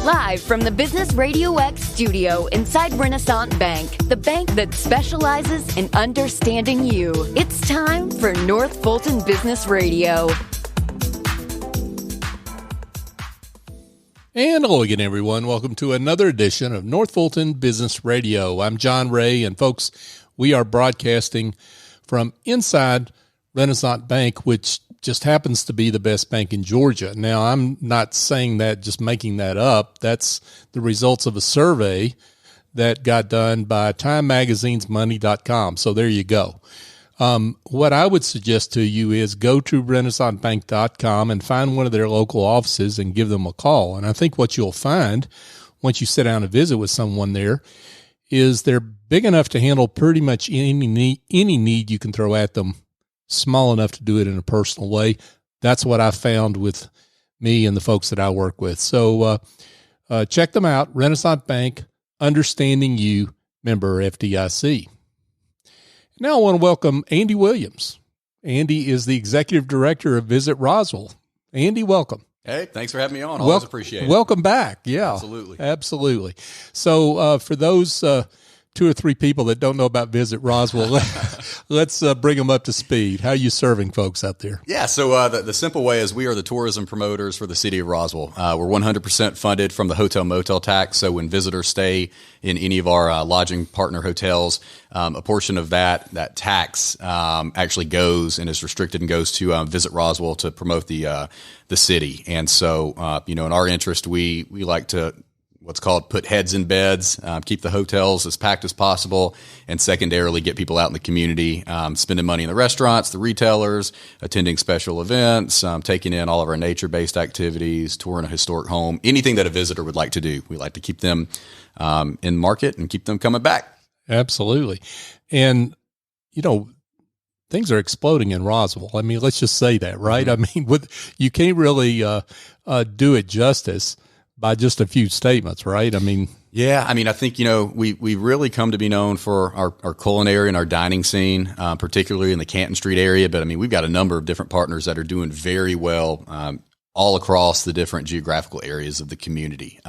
Live from the Business RadioX studio inside Renaissance Bank, the bank that specializes in understanding you. It's time for North Fulton Business Radio. And hello again, everyone. Welcome to another edition of North Fulton Business Radio. I'm John Ray, and folks, we are broadcasting from inside Renaissance Bank, which just happens to be the best bank in Georgia. Now, I'm not saying that, just making that up. That's the results of a survey that got done by Time Magazine's Money.com. So there you go. What I would suggest to you is go to renaissancebank.com and find one of their local offices and give them a call. And I think what you'll find once you sit down and visit with someone there is they're big enough to handle pretty much any need you can throw at them, small enough to do it in a personal way. That's what I found with me and the folks that I work with. So check them out, Renaissance Bank, Understanding You, member FDIC. Now I want to welcome Andy Williams. Andy is the Executive Director of Visit Roswell. Andy, welcome. Hey, thanks for having me on. Always appreciate it. Welcome back. Yeah, absolutely. So for those two or three people that don't know about Visit Roswell, let's bring them up to speed. How are you serving folks out there? Yeah, so the simple way is we are the tourism promoters for the city of Roswell. We're 100% funded from the hotel motel tax. So when visitors stay in any of our lodging partner hotels, a portion of that tax actually goes and is restricted and goes to Visit Roswell to promote the city. And so, in our interest, we like to what's called put heads in beds, keep the hotels as packed as possible, and secondarily get people out in the community, spending money in the restaurants, the retailers, attending special events, taking in all of our nature-based activities, touring a historic home, anything that a visitor would like to do. We like to keep them in market and keep them coming back. Absolutely. And, things are exploding in Roswell. I mean, let's just say that, right? Mm-hmm. I mean, you can't really do it justice by just a few statements, right? I mean, yeah. I mean, I think, we really come to be known for our culinary and our dining scene, particularly in the Canton Street area. But I mean, we've got a number of different partners that are doing very well all across the different geographical areas of the community.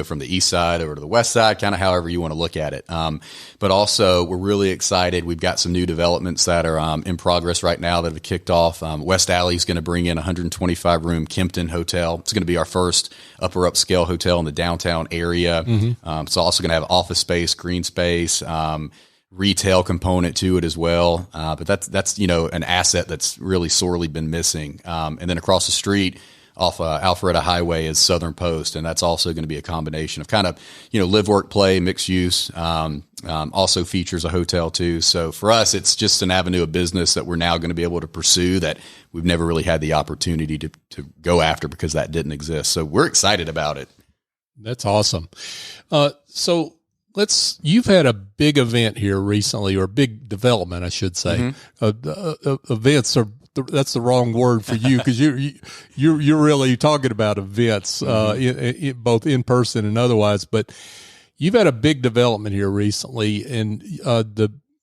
From the east side over to the west side, kind of however you want to look at it. But also, we're really excited. We've got some new developments that are in progress right now that have kicked off. West Alley is going to bring in a 125-room Kempton hotel. It's going to be our first upper upscale hotel in the downtown area. Mm-hmm. It's also going to have office space, green space, retail component to it as well. But that's an asset that's really sorely been missing. And then across the street, off Alpharetta Highway is Southern Post, and that's also going to be a combination of kind of, live, work, play, mixed use, also features a hotel too. So for us, it's just an avenue of business that we're now going to be able to pursue that we've never really had the opportunity to go after because that didn't exist. So we're excited about it. That's awesome. So you've had a big event here recently, or a big development, I should say. Mm-hmm. Events are, that's the wrong word for you, because you're really talking about events, both in person and otherwise. But you've had a big development here recently, and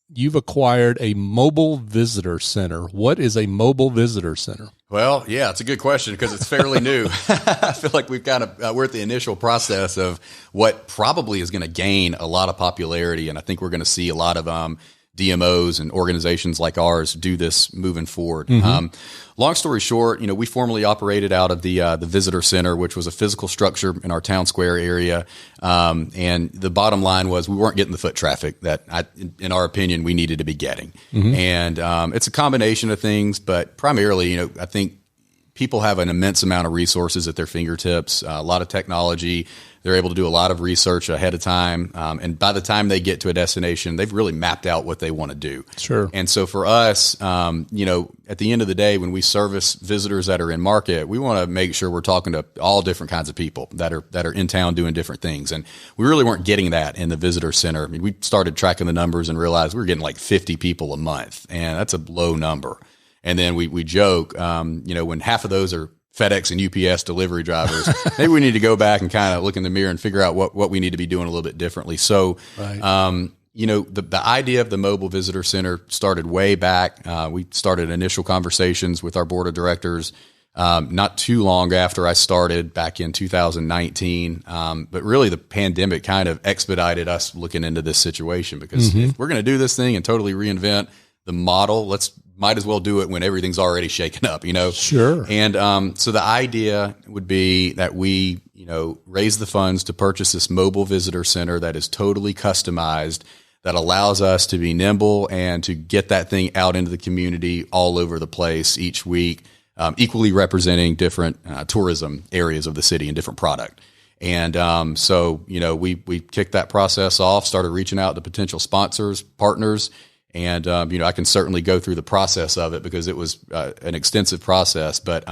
you've acquired a mobile visitor center. What is a mobile visitor center? Well, yeah, it's a good question because it's fairly new. I feel like we've we're at the initial process of what probably is going to gain a lot of popularity, and I think we're going to see a lot of DMOs and organizations like ours do this moving forward. Mm-hmm. Long story short, we formerly operated out of the visitor center, which was a physical structure in our town square area. And the bottom line was we weren't getting the foot traffic that, in our opinion, we needed to be getting. Mm-hmm. And it's a combination of things, but primarily, I think people have an immense amount of resources at their fingertips, a lot of technology. They're able to do a lot of research ahead of time. And by the time they get to a destination, they've really mapped out what they want to do. Sure. And so for us, at the end of the day, when we service visitors that are in market, we want to make sure we're talking to all different kinds of people that are in town doing different things. And we really weren't getting that in the visitor center. I mean, we started tracking the numbers and realized we were getting like 50 people a month, and that's a low number. And then we joke, when half of those are FedEx and UPS delivery drivers, maybe we need to go back and kind of look in the mirror and figure out what we need to be doing a little bit differently. So, right. The idea of the mobile visitor center started way back. We started initial conversations with our board of directors not too long after I started back in 2019. But really the pandemic kind of expedited us looking into this situation, because if we're going to do this thing and totally reinvent the model, might as well do it when everything's already shaken up, Sure. And so the idea would be that we, raise the funds to purchase this mobile visitor center that is totally customized, that allows us to be nimble and to get that thing out into the community all over the place each week, equally representing different tourism areas of the city and different product. And so, we kicked that process off, started reaching out to potential sponsors, partners. And, I can certainly go through the process of it because it was an extensive process. But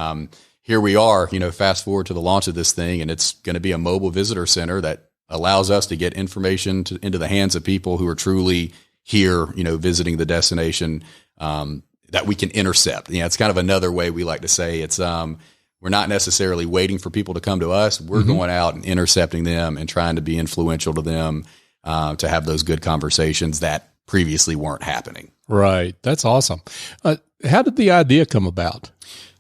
here we are, fast forward to the launch of this thing, and it's going to be a mobile visitor center that allows us to get information into the hands of people who are truly here, visiting the destination, that we can intercept. It's kind of another way we like to say it's, we're not necessarily waiting for people to come to us. We're going out and intercepting them and trying to be influential to them, to have those good conversations that previously weren't happening. Right. That's awesome. How did the idea come about?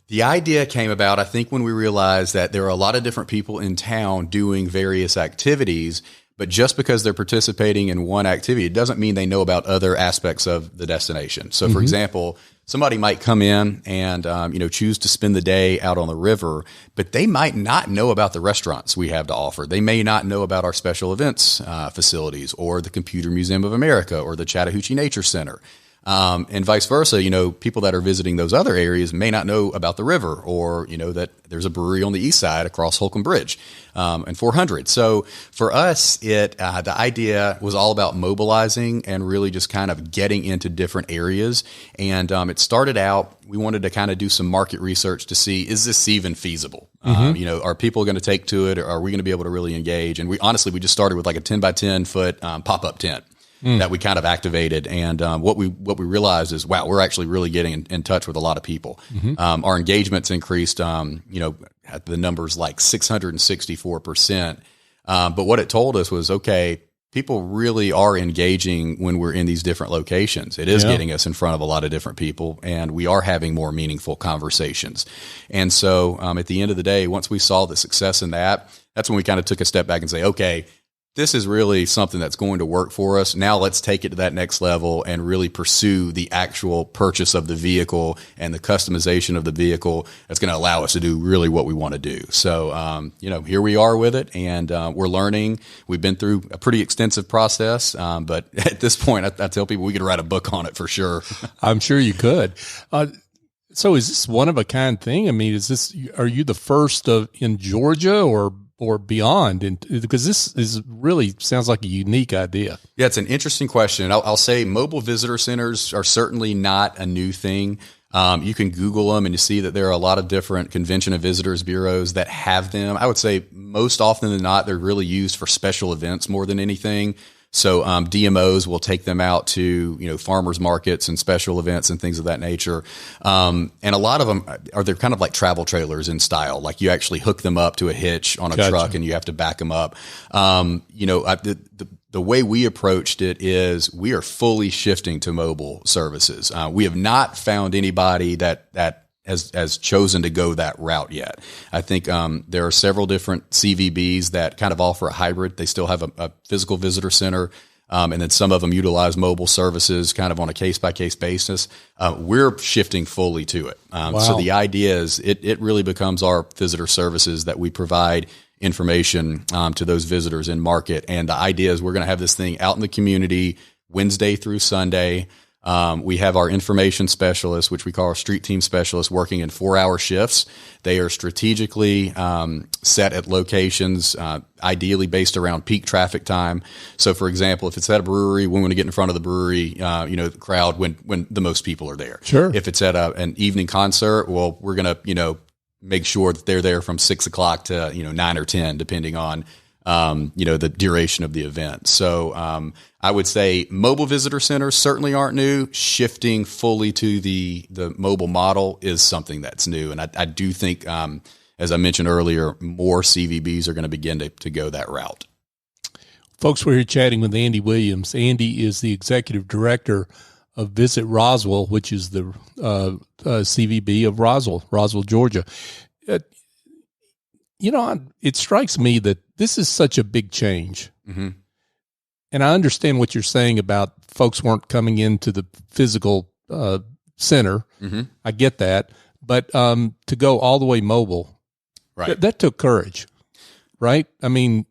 The idea came about, I think, when we realized that there are a lot of different people in town doing various activities, but just because they're participating in one activity, it doesn't mean they know about other aspects of the destination. So, for example, somebody might come in and, choose to spend the day out on the river, but they might not know about the restaurants we have to offer. They may not know about our special events facilities, or the Computer Museum of America, or the Chattahoochee Nature Center. And vice versa, people that are visiting those other areas may not know about the river, or, that there's a brewery on the east side across Holcomb Bridge, and 400. So for us, the idea was all about mobilizing and really just kind of getting into different areas. And, it started out, we wanted to kind of do some market research to see, is this even feasible? Are people going to take to it, or are we going to be able to really engage? And we just started with like a 10 by 10 foot, pop-up tent. That we kind of activated. And what we realized is, wow, we're actually really getting in touch with a lot of people. Our engagements increased, at the numbers like 664%. But what it told us was, okay, people really are engaging when we're in these different locations. It is getting us in front of a lot of different people, and we are having more meaningful conversations. And so at the end of the day, once we saw the success in that, that's when we kind of took a step back and say, okay, this is really something that's going to work for us. Now let's take it to that next level and really pursue the actual purchase of the vehicle and the customization of the vehicle that's going to allow us to do really what we want to do. So, here we are with it, and we're learning. We've been through a pretty extensive process, but at this point, I tell people we could write a book on it for sure. I'm sure you could. So is this one of a kind thing? I mean, are you the first in Georgia or beyond? And because this is really sounds like a unique idea. Yeah, it's an interesting question. I'll say mobile visitor centers are certainly not a new thing. You can Google them and you see that there are a lot of different convention and visitors bureaus that have them. I would say most often than not, they're really used for special events more than anything. So DMOs will take them out to, farmers markets and special events and things of that nature. And a lot of them they're kind of like travel trailers in style. Like you actually hook them up to a hitch on a truck and you have to back them up. The way we approached it is we are fully shifting to mobile services. We have not found anybody that has chosen to go that route yet. I think there are several different CVBs that kind of offer a hybrid. They still have a physical visitor center, and then some of them utilize mobile services kind of on a case-by-case basis. We're shifting fully to it. So the idea is it really becomes our visitor services that we provide information to those visitors in market. And the idea is we're going to have this thing out in the community Wednesday through Sunday. We have our information specialists, which we call our street team specialists, working in 4-hour shifts. They are strategically set at locations, ideally based around peak traffic time. So, for example, if it's at a brewery, we want to get in front of the brewery, the crowd when the most people are there. Sure. If it's at an evening concert, well, we're going to, make sure that they're there from 6 o'clock to 9 or 10, depending on the duration of the event. So I would say mobile visitor centers certainly aren't new. Shifting fully to the mobile model is something that's new. And I do think, as I mentioned earlier, more CVBs are going to begin to go that route. Folks, we're here chatting with Andy Williams. Andy is the executive director Visit Roswell, which is the CVB of Roswell, Georgia. It strikes me that this is such a big change. Mm-hmm. And I understand what you're saying about folks weren't coming into the physical center. Mm-hmm. I get that. But to go all the way mobile, right? That took courage, right? I mean,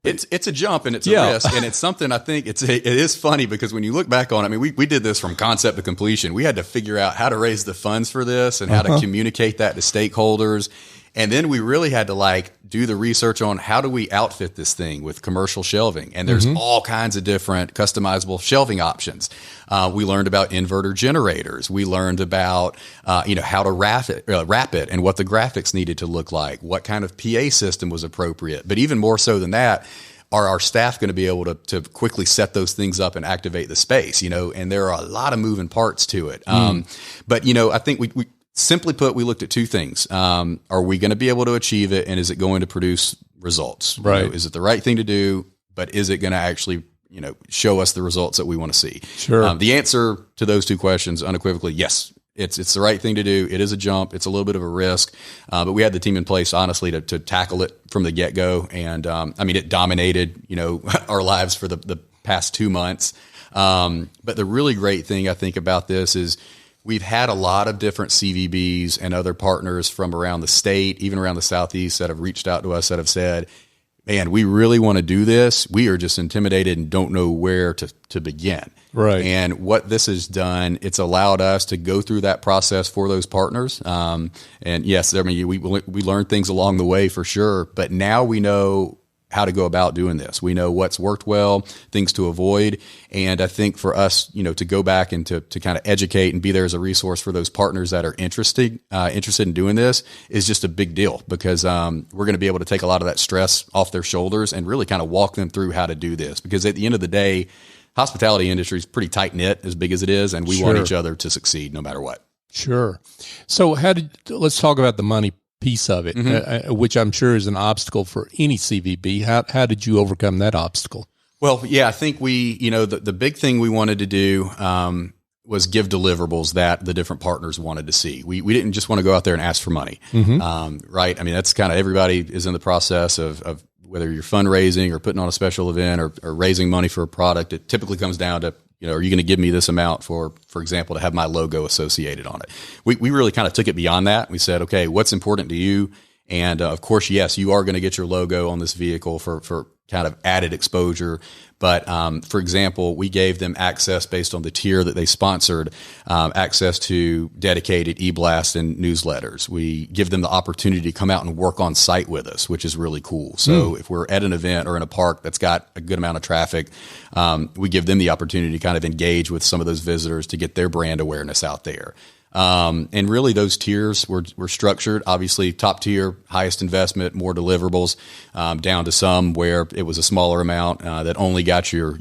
it's a jump and it's a risk, and it's something I think it is funny because when you look back on it, I mean, we did this from concept to completion. We had to figure out how to raise the funds for this and how to communicate that to stakeholders. And then we really had to do the research on how do we outfit this thing with commercial shelving. And there's all kinds of different customizable shelving options. We learned about inverter generators. We learned about, how to wrap it and what the graphics needed to look like, what kind of PA system was appropriate. But even more so than that, are our staff going to be able to quickly set those things up and activate the space, and there are a lot of moving parts to it. But, I think we simply put, we looked at two things. Are we going to be able to achieve it? And is it going to produce results? Right. Is it the right thing to do? But is it going to actually, show us the results that we want to see? Sure. The answer to those two questions unequivocally, yes, it's the right thing to do. It is a jump. It's a little bit of a risk. But we had the team in place, honestly, to tackle it from the get-go. And, it dominated, our lives for the past 2 months. But the really great thing I think about this is, we've had a lot of different CVBs and other partners from around the state, even around the Southeast, that have reached out to us that have said, man, we really want to do this. We are just intimidated and don't know where to begin. Right. And what this has done, it's allowed us to go through that process for those partners. And yes, we learned things along the way for sure, but now we know how to go about doing this. We know what's worked well, things to avoid. And I think for us, to go back and to kind of educate and be there as a resource for those partners that are interested in doing this is just a big deal because we're going to be able to take a lot of that stress off their shoulders and really kind of walk them through how to do this. Because at the end of the day, hospitality industry is pretty tight knit, as big as it is, and we want each other to succeed no matter what. Sure. So let's talk about the money piece of it, which I'm sure is an obstacle for any CVB. How did you overcome that obstacle? Well, yeah, I think the big thing we wanted to do was give deliverables that the different partners wanted to see. We didn't just want to go out there and ask for money, right? I mean, that's kind of everybody is in the process of whether you're fundraising or putting on a special event or raising money for a product. It typically comes down to, are you going to give me this amount for example, to have my logo associated on it? We really kind of took it beyond that. We said, okay, what's important to you? And of course, yes, you are going to get your logo on this vehicle for kind of added exposure. But for example, we gave them access based on the tier that they sponsored, access to dedicated e-blast and newsletters. We give them the opportunity to come out and work on site with us, which is really cool. So if we're at an event or in a park that's got a good amount of traffic, we give them the opportunity to kind of engage with some of those visitors to get their brand awareness out there. And really those tiers were structured, obviously top tier, highest investment, more deliverables, down to some where it was a smaller amount, that only got your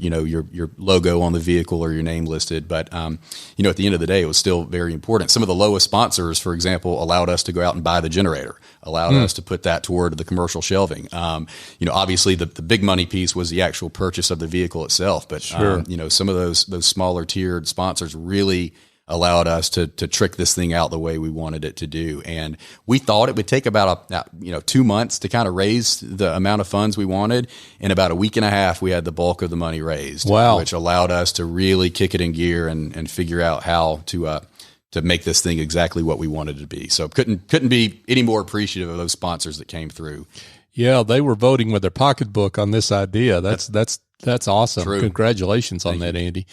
logo on the vehicle or your name listed. But, at the end of the day, it was still very important. Some of the lowest sponsors, for example, allowed us to go out and buy the generator, allowed us to put that toward the commercial shelving. Obviously the big money piece was the actual purchase of the vehicle itself, but, some of those smaller tiered sponsors really allowed us to trick this thing out the way we wanted it to do. And we thought it would take about 2 months to kind of raise the amount of funds we wanted. In about a week and a half, we had the bulk of the money raised, which allowed us to really kick it in gear and figure out how to make this thing exactly what we wanted it to be. So couldn't be any more appreciative of those sponsors that came through. Yeah, they were voting with their pocketbook on this idea. That's awesome. True. Congratulations on that, Andy.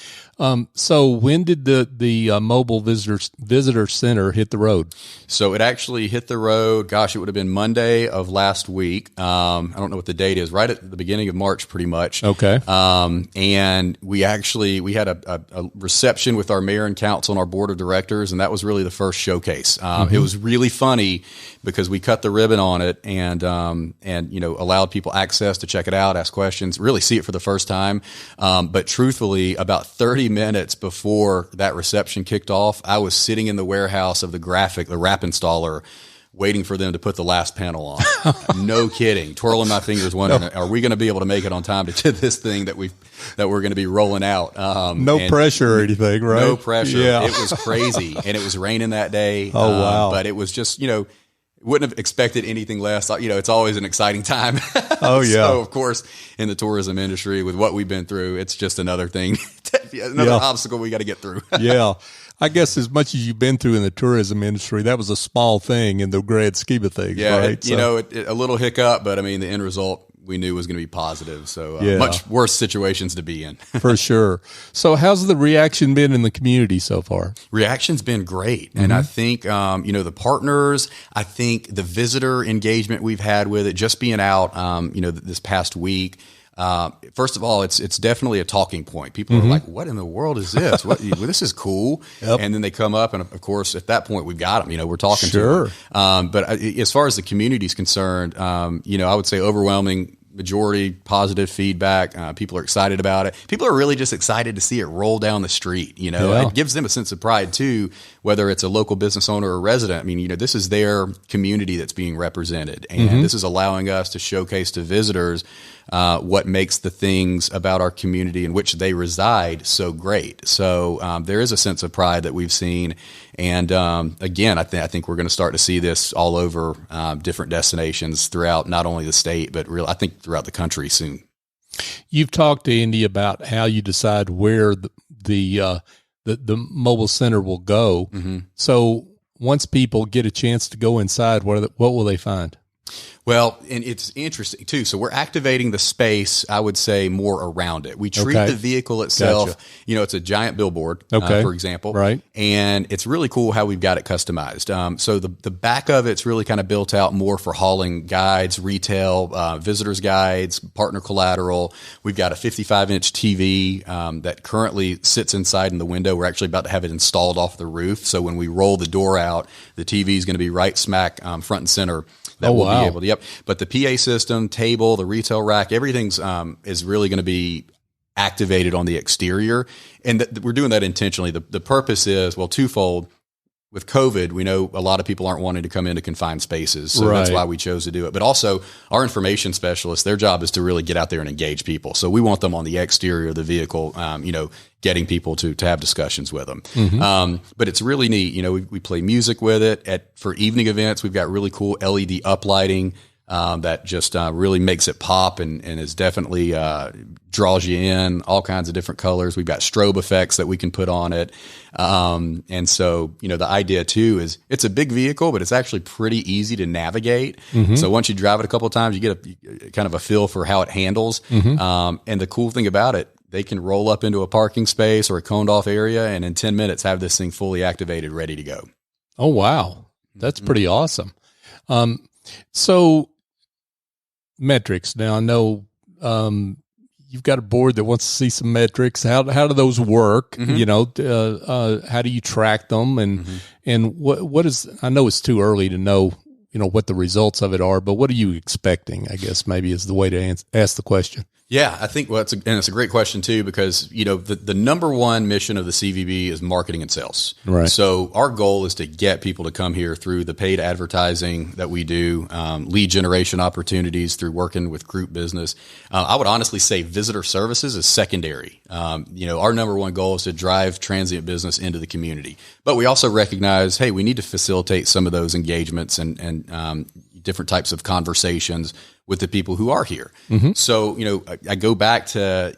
So when did the mobile visitor center hit the road? So it actually hit the road, gosh, it would have been Monday of last week. I don't know what the date is, right at the beginning of March, pretty much. Okay. And we had a reception with our mayor and council and our board of directors, and that was really the first showcase. It was really funny because we cut the ribbon on it and allowed people access to check it out, ask questions, really see it for the first time. But truthfully, about 30 minutes before that reception kicked off, I was sitting in the warehouse of the wrap installer waiting for them to put the last panel on. No kidding. Twirling my fingers wondering, are we going to be able to make it on time to this thing that we're going to be rolling out? No pressure or anything, right? No pressure. Yeah. It was crazy. And it was raining that day. Oh, wow. But it was just, wouldn't have expected anything less. It's always an exciting time. Oh, yeah. So, of course, in the tourism industry, with what we've been through, it's just another thing, another obstacle we got to get through. Yeah. I guess as much as you've been through in the tourism industry, that was a small thing in the grand scheme of things, yeah, right? A little hiccup, but I mean, the end result we knew was going to be positive. So much worse situations to be in. For sure. So how's the reaction been in the community so far? Reaction's been great. And I think, the partners, I think the visitor engagement we've had with it, just being out, this past week, first of all, it's definitely a talking point. People are like, what in the world is this? This is cool. Yep. And then they come up, and of course, at that point, we've got them, we're talking to them. But as far as the community is concerned, I would say overwhelming majority positive feedback. People are excited about it. People are really just excited to see it roll down the street. It gives them a sense of pride too, whether it's a local business owner or resident. I mean, this is their community that's being represented, and this is allowing us to showcase to visitors what makes the things about our community in which they reside so great. So there is a sense of pride that we've seen. And again, I think we're going to start to see this all over different destinations throughout not only the state, but I think throughout the country soon. You've talked to Andy about how you decide where the mobile center will go. So once people get a chance to go inside, what will they find? Well, and it's interesting too. So we're activating the space, I would say, more around it. We treat the vehicle itself, Gotcha. It's a giant billboard, for example. Right. And it's really cool how we've got it customized. So the back of it's really kind of built out more for hauling guides, retail, visitors guides, partner collateral. We've got a 55-inch TV that currently sits inside in the window. We're actually about to have it installed off the roof. So when we roll the door out, the TV is going to be right smack front and center. That we'll be able to, But the PA system, table, the retail rack, everything's is really going to be activated on the exterior. And we're doing that intentionally. The purpose is, twofold. With COVID, we know a lot of people aren't wanting to come into confined spaces. So that's why we chose to do it. But also, our information specialists, their job is to really get out there and engage people. So we want them on the exterior of the vehicle, getting people to have discussions with them. But it's really neat. We play music with it. For evening events, we've got really cool LED uplighting that just really makes it pop and is definitely draws you in, all kinds of different colors. We've got strobe effects that we can put on it. And so, the idea too is it's a big vehicle, but it's actually pretty easy to navigate. So once you drive it a couple of times, you get a kind of a feel for how it handles. And the cool thing about it, they can roll up into a parking space or a coned off area and in 10 minutes have this thing fully activated, ready to go. Oh, wow. That's pretty awesome. So metrics. Now I know, you've got a board that wants to see some metrics. How do those work? How do you track them? And what is, I know it's too early to know, what the results of it are, but what are you expecting, I guess maybe is the way to ask the question. Yeah, I think it's a great question too, because, the number one mission of the CVB is marketing and sales. Right. So our goal is to get people to come here through the paid advertising that we do, lead generation opportunities through working with group business. I would honestly say visitor services is secondary. Our number one goal is to drive transient business into the community, but we also recognize, hey, we need to facilitate some of those engagements and different types of conversations with the people who are here. So, I go back to,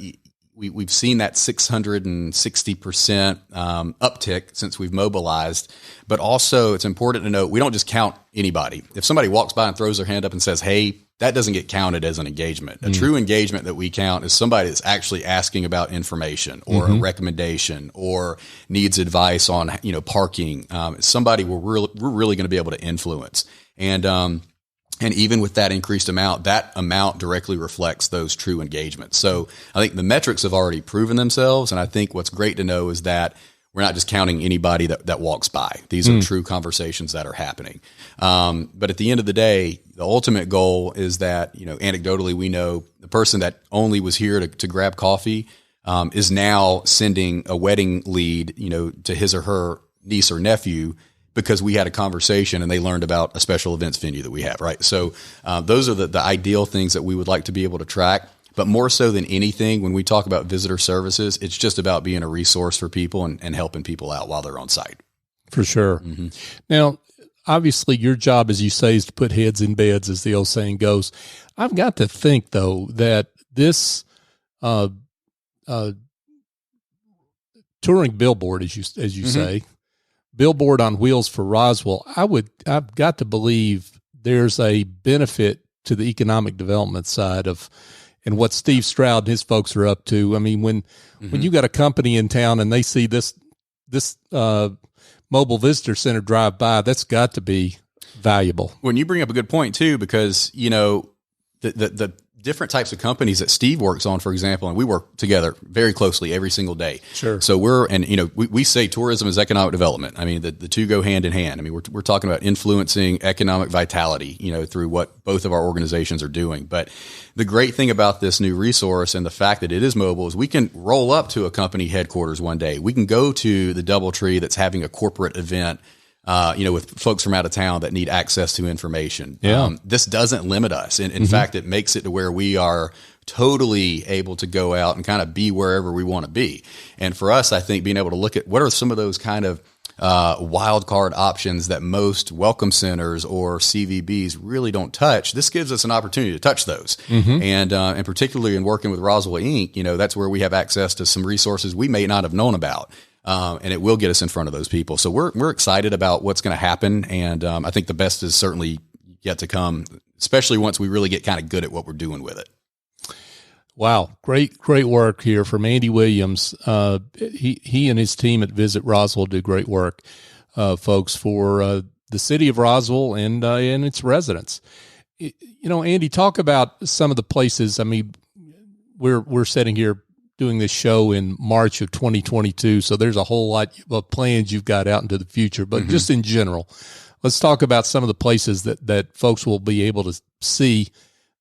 we've seen that 660% uptick since we've mobilized, but also it's important to note, we don't just count anybody. If somebody walks by and throws their hand up and says, hey, that doesn't get counted as an engagement. A true engagement that we count is somebody that's actually asking about information or a recommendation or needs advice on, parking. Somebody we're really going to be able to influence. And even with that increased amount, that amount directly reflects those true engagements. So I think the metrics have already proven themselves. And I think what's great to know is that we're not just counting anybody that walks by. These are true conversations that are happening. But at the end of the day, the ultimate goal is that, anecdotally, we know the person that only was here to grab coffee is now sending a wedding lead, to his or her niece or nephew because we had a conversation and they learned about a special events venue that we have, right? So those are the ideal things that we would like to be able to track. But more so than anything, when we talk about visitor services, it's just about being a resource for people and helping people out while they're on site. For sure. Mm-hmm. Now, obviously, your job, as you say, is to put heads in beds, as the old saying goes. I've got to think, though, that this touring billboard, as you mm-hmm. say, billboard on wheels for Roswell, I've got to believe there's a benefit to the economic development side of, and what Steve Stroud and his folks are up to. I mean, when you got a company in town and they see this mobile visitor center drive by, that's got to be valuable. When you bring up a good point too, because the different types of companies that Steve works on, for example, and we work together very closely every single day. Sure. So we say tourism is economic development. I mean, the two go hand in hand. I mean, we're talking about influencing economic vitality, through what both of our organizations are doing. But the great thing about this new resource and the fact that it is mobile is we can roll up to a company headquarters one day. We can go to the DoubleTree that's having a corporate event, with folks from out of town that need access to information. Yeah. This doesn't limit us. In fact, it makes it to where we are totally able to go out and kind of be wherever we want to be. And for us, I think being able to look at what are some of those kind of wild card options that most welcome centers or CVBs really don't touch. This gives us an opportunity to touch those. And particularly in working with Roswell Inc., that's where we have access to some resources we may not have known about. And it will get us in front of those people. So we're excited about what's going to happen. And I think the best is certainly yet to come, especially once we really get kind of good at what we're doing with it. Wow. Great work here from Andy Williams. He and his team at Visit Roswell do great work, folks, for the city of Roswell and its residents. Andy, talk about some of the places. I mean, we're sitting here doing this show in March of 2022, so there's a whole lot of plans you've got out into the future. But just in general, let's talk about some of the places that folks will be able to see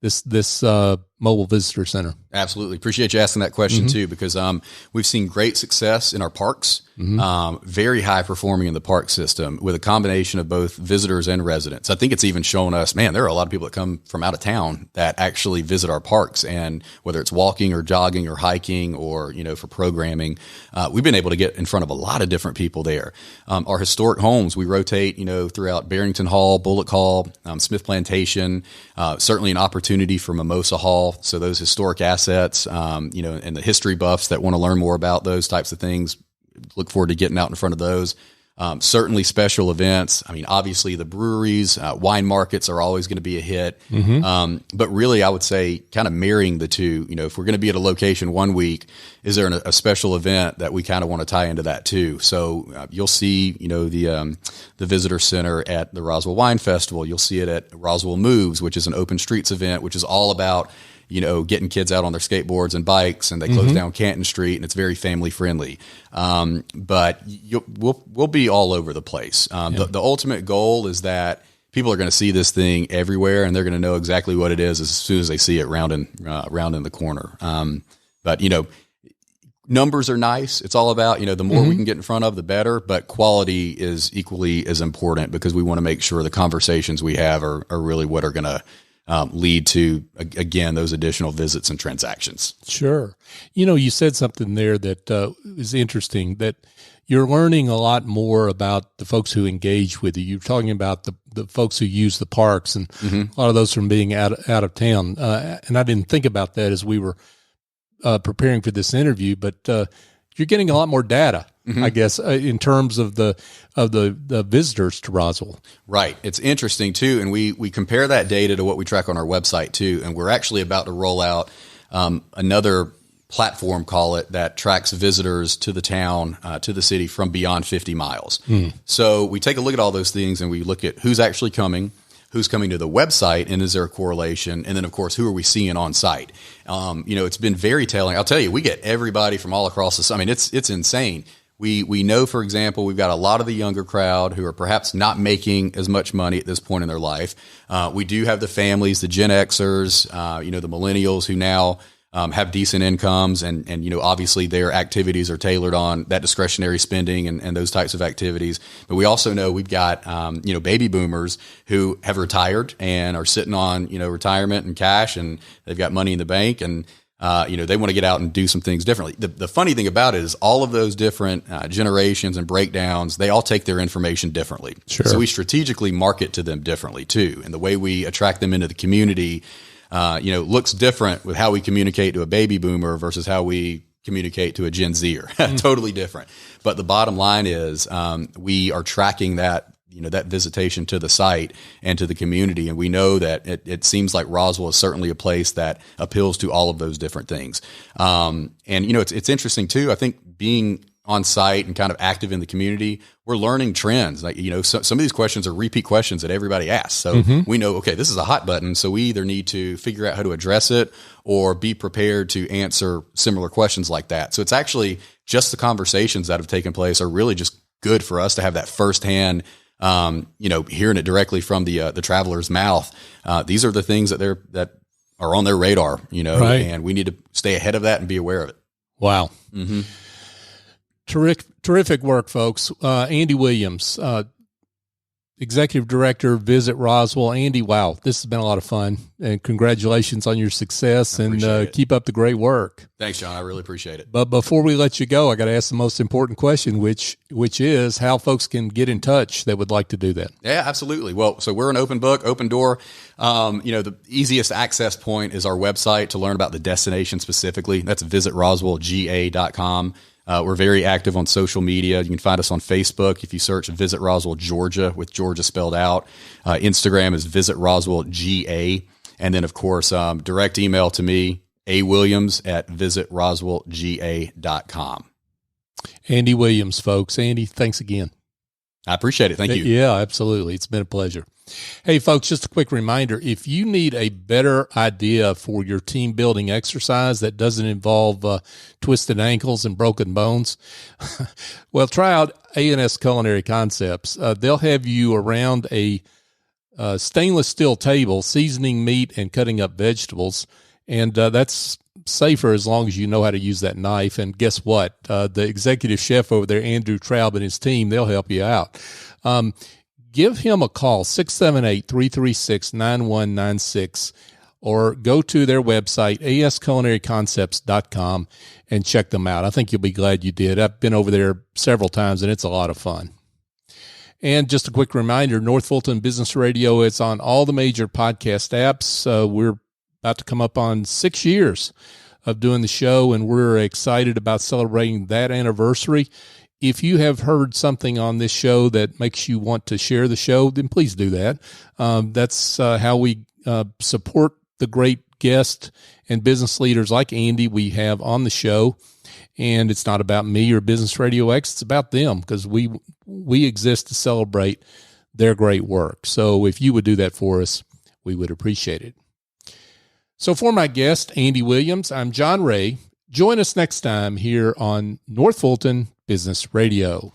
this mobile visitor center. Absolutely. Appreciate you asking that question too, because we've seen great success in our parks, very high performing in the park system with a combination of both visitors and residents. I think it's even shown us, man, there are a lot of people that come from out of town that actually visit our parks, and whether it's walking or jogging or hiking or, for programming, we've been able to get in front of a lot of different people there. Our historic homes, we rotate, throughout Barrington Hall, Bullock Hall, Smith Plantation, certainly an opportunity for Mimosa Hall. So those historic assets, and the history buffs that want to learn more about those types of things, look forward to getting out in front of those. Certainly special events. I mean, obviously the breweries, wine markets are always going to be a hit. But really, I would say kind of marrying the two, if we're going to be at a location one week, is there a special event that we kind of want to tie into that too? So you'll see, the visitor center at the Roswell Wine Festival. You'll see it at Roswell Moves, which is an open streets event, which is all about getting kids out on their skateboards and bikes, and they close down Canton Street, and it's very family friendly. But we'll be all over the place. The ultimate goal is that people are going to see this thing everywhere, and they're going to know exactly what it is as soon as they see it round in the corner. But numbers are nice. It's all about, the more we can get in front of, the better, but quality is equally as important, because we want to make sure the conversations we have are really what are going to lead to, again, those additional visits and transactions. Sure. You said something there that is interesting, that you're learning a lot more about the folks who engage with you. You're talking about the folks who use the parks, and a lot of those from being out of town. And I didn't think about that as we were preparing for this interview, but you're getting a lot more data, I guess, in terms of the visitors to Roswell. Right. It's interesting too. And we compare that data to what we track on our website too. And we're actually about to roll out another platform, call it, that tracks visitors to the town, to the city from beyond 50 miles. So we take a look at all those things, and we look at who's actually coming, who's coming to the website, and is there a correlation? And then, of course, who are we seeing on site? It's been very telling. I'll tell you, we get everybody from all across the. I mean, it's insane. We know, for example, we've got a lot of the younger crowd who are perhaps not making as much money at this point in their life. We do have the families, the Gen Xers, the millennials who now have decent incomes, and obviously their activities are tailored on that discretionary spending and those types of activities. But we also know we've got baby boomers who have retired and are sitting on retirement and cash, and they've got money in the bank, and they want to get out and do some things differently. The funny thing about it is all of those different generations and breakdowns, they all take their information differently. Sure. So we strategically market to them differently too. And the way we attract them into the community, looks different with how we communicate to a baby boomer versus how we communicate to a Gen Zer. Totally different. But the bottom line is we are tracking that visitation to the site and to the community. And we know that it seems like Roswell is certainly a place that appeals to all of those different things. It's interesting too. I think being on site and kind of active in the community, we're learning trends. Like, some of these questions are repeat questions that everybody asks. So we know, okay, this is a hot button. So we either need to figure out how to address it or be prepared to answer similar questions like that. So it's actually just the conversations that have taken place are really just good for us to have that firsthand, hearing it directly from the traveler's mouth. These are the things that are on their radar, right. And we need to stay ahead of that and be aware of it. Wow. Mm-hmm. Terrific work, folks. Andy Williams, Executive Director of Visit Roswell. Andy, wow, this has been a lot of fun, and congratulations on your success, and keep up the great work. Thanks, John. I really appreciate it. But before we let you go, I got to ask the most important question, which is how folks can get in touch that would like to do that. Yeah, absolutely. Well, so we're an open book, open door. The easiest access point is our website to learn about the destination specifically. That's visitroswellga.com. We're very active on social media. You can find us on Facebook if you search Visit Roswell, Georgia, with Georgia spelled out. Instagram is Visit Roswell GA. And then, of course, direct email to me, awilliams@visitroswellga.com. Andy Williams, folks. Andy, thanks again. I appreciate it. Thank you. Yeah, absolutely. It's been a pleasure. Hey, folks, just a quick reminder. If you need a better idea for your team building exercise that doesn't involve twisted ankles and broken bones, well, try out A&S Culinary Concepts. They'll have you around a stainless steel table, seasoning meat and cutting up vegetables. And that's safer as long as you know how to use that knife. And guess what? The executive chef over there, Andrew Traub, and his team, they'll help you out. Give him a call, 678-336-9196, or go to their website, asculinaryconcepts.com, and check them out. I think you'll be glad you did. I've been over there several times, and it's a lot of fun. And just a quick reminder, North Fulton Business Radio is on all the major podcast apps. We're about to come up on 6 years of doing the show, and we're excited about celebrating that anniversary. If you have heard something on this show that makes you want to share the show, then please do that. That's how we support the great guests and business leaders like Andy we have on the show. And it's not about me or Business RadioX. It's about them, because we exist to celebrate their great work. So if you would do that for us, we would appreciate it. So for my guest, Andy Williams, I'm John Ray. Join us next time here on North Fulton Business Radio.